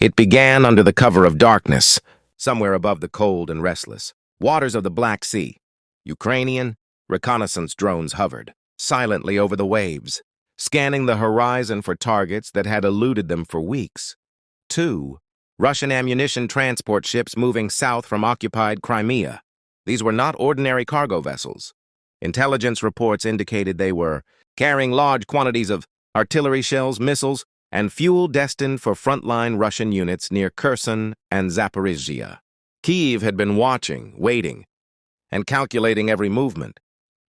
It began under the cover of darkness, somewhere above the cold and restless waters of the Black Sea. Ukrainian reconnaissance drones hovered silently over the waves, scanning the horizon for targets that had eluded them for weeks. 2. Russian ammunition transport ships moving south from occupied Crimea. These were not ordinary cargo vessels. Intelligence reports indicated they were carrying large quantities of artillery shells, missiles, and fuel destined for frontline Russian units near Kherson and Zaporizhzhia. Kyiv had been watching, waiting, and calculating every movement,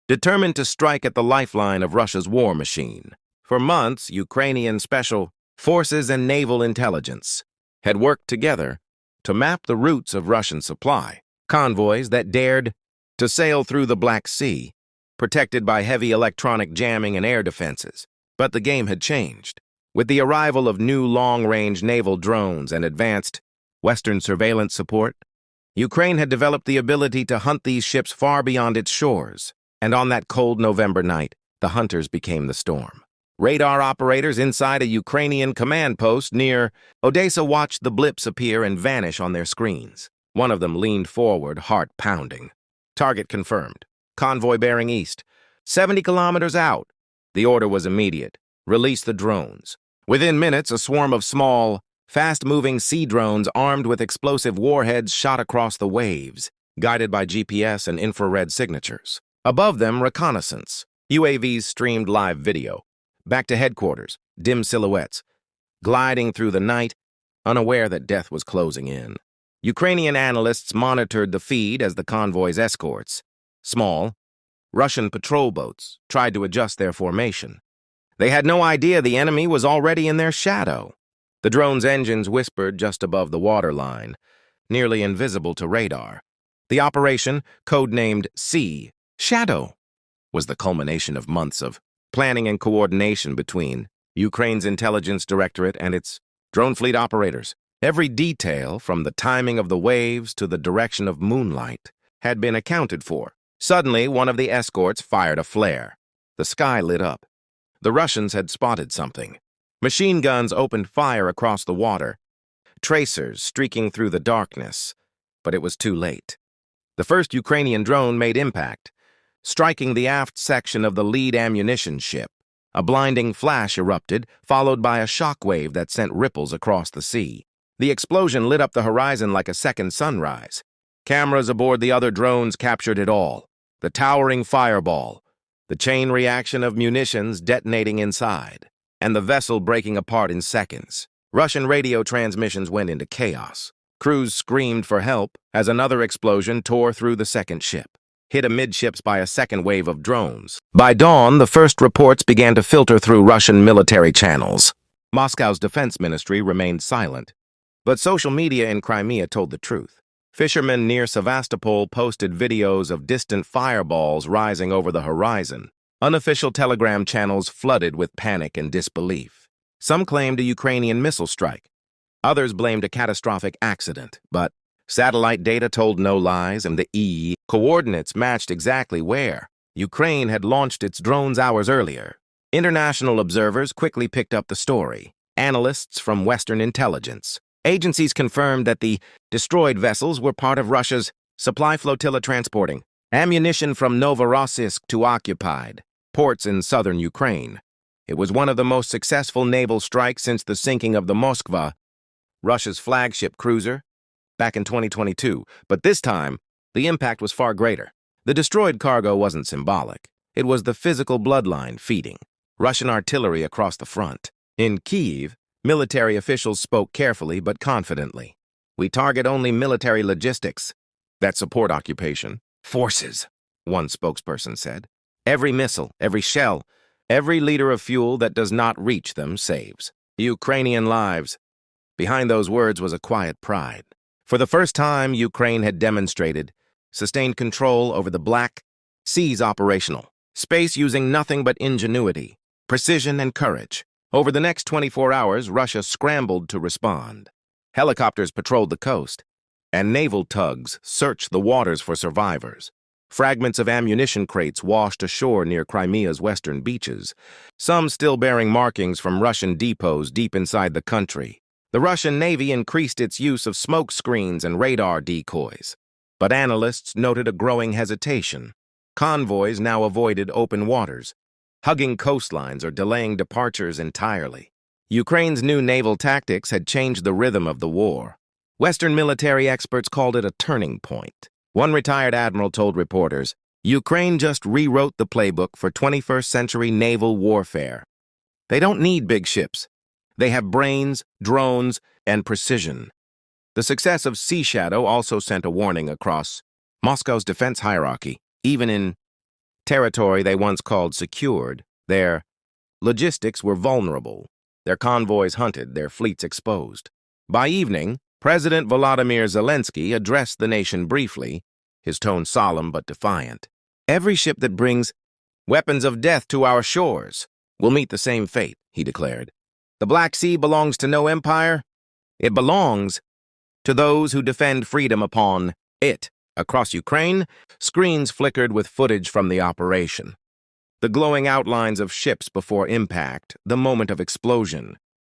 determined to strike at the lifeline of Russia's war machine. For months, Ukrainian special forces and naval intelligence had worked together to map the routes of Russian supply, convoys that dared to sail through the Black Sea, protected by heavy electronic jamming and air defenses. But the game had changed. With the arrival of new long-range naval drones and advanced Western surveillance support, Ukraine had developed the ability to hunt these ships far beyond its shores. And on that cold November night, the hunters became the storm. Radar operators inside a Ukrainian command post near Odessa watched the blips appear and vanish on their screens. One of them leaned forward, heart pounding. Target confirmed. Convoy bearing east. 70 kilometers out. The order was immediate. Release the drones. Within minutes, a swarm of small, fast-moving sea drones armed with explosive warheads shot across the waves, guided by GPS and infrared signatures. Above them, reconnaissance. UAVs streamed live video. Back to headquarters, dim silhouettes, gliding through the night, unaware that death was closing in. Ukrainian analysts monitored the feed as the convoy's escorts, small, Russian patrol boats, tried to adjust their formation. They had no idea the enemy was already in their shadow. The drone's engines whispered just above the waterline, nearly invisible to radar. The operation, codenamed Sea Shadow, was the culmination of months of planning and coordination between Ukraine's intelligence directorate and its drone fleet operators. Every detail, from the timing of the waves to the direction of moonlight, had been accounted for. Suddenly, one of the escorts fired a flare. The sky lit up. The Russians had spotted something. Machine guns opened fire across the water, tracers streaking through the darkness, but it was too late. The first Ukrainian drone made impact, striking the aft section of the lead ammunition ship. A blinding flash erupted, followed by a shockwave that sent ripples across the sea. The explosion lit up the horizon like a second sunrise. Cameras aboard the other drones captured it all. The towering fireball, the chain reaction of munitions detonating inside, and the vessel breaking apart in seconds. Russian radio transmissions went into chaos. Crews screamed for help as another explosion tore through the second ship, hit amidships by a second wave of drones. By dawn, the first reports began to filter through Russian military channels. Moscow's defense ministry remained silent, but social media in Crimea told the truth. Fishermen near Sevastopol posted videos of distant fireballs rising over the horizon. Unofficial telegram channels flooded with panic and disbelief. Some claimed a Ukrainian missile strike. Others blamed a catastrophic accident, but satellite data told no lies, and the coordinates matched exactly where Ukraine had launched its drones hours earlier. International observers quickly picked up the story. Analysts from Western intelligence agencies confirmed that the destroyed vessels were part of Russia's supply flotilla transporting ammunition from Novorossiysk to occupied ports in southern Ukraine. It was one of the most successful naval strikes since the sinking of the Moskva, Russia's flagship cruiser, back in 2022. But this time, the impact was far greater. The destroyed cargo wasn't symbolic. It was the physical bloodline feeding Russian artillery across the front. In Kyiv, military officials spoke carefully but confidently. We target only military logistics that support occupation forces, one spokesperson said. Every missile, every shell, every liter of fuel that does not reach them saves Ukrainian lives. Behind those words was a quiet pride. For the first time, Ukraine had demonstrated sustained control over the Black Sea's operational space using nothing but ingenuity, precision, and courage. Over the next 24 hours, Russia scrambled to respond. Helicopters patrolled the coast, and naval tugs searched the waters for survivors. Fragments of ammunition crates washed ashore near Crimea's western beaches, some still bearing markings from Russian depots deep inside the country. The Russian Navy increased its use of smoke screens and radar decoys. But analysts noted a growing hesitation. Convoys now avoided open waters, hugging coastlines or delaying departures entirely. Ukraine's new naval tactics had changed the rhythm of the war. Western military experts called it a turning point. One retired admiral told reporters, "Ukraine just rewrote the playbook for 21st century naval warfare. They don't need big ships. They have brains, drones, and precision." The success of Sea Shadow also sent a warning across Moscow's defense hierarchy. Even in territory they once called secured, their logistics were vulnerable, their convoys hunted, their fleets exposed. By evening, President Volodymyr Zelensky addressed the nation briefly, his tone solemn but defiant. "Every ship that brings weapons of death to our shores will meet the same fate," he declared. "The Black Sea belongs to no empire. It belongs to those who defend freedom upon it." Across Ukraine, screens flickered with footage from the operation. The glowing outlines of ships before impact, the moment of explosion,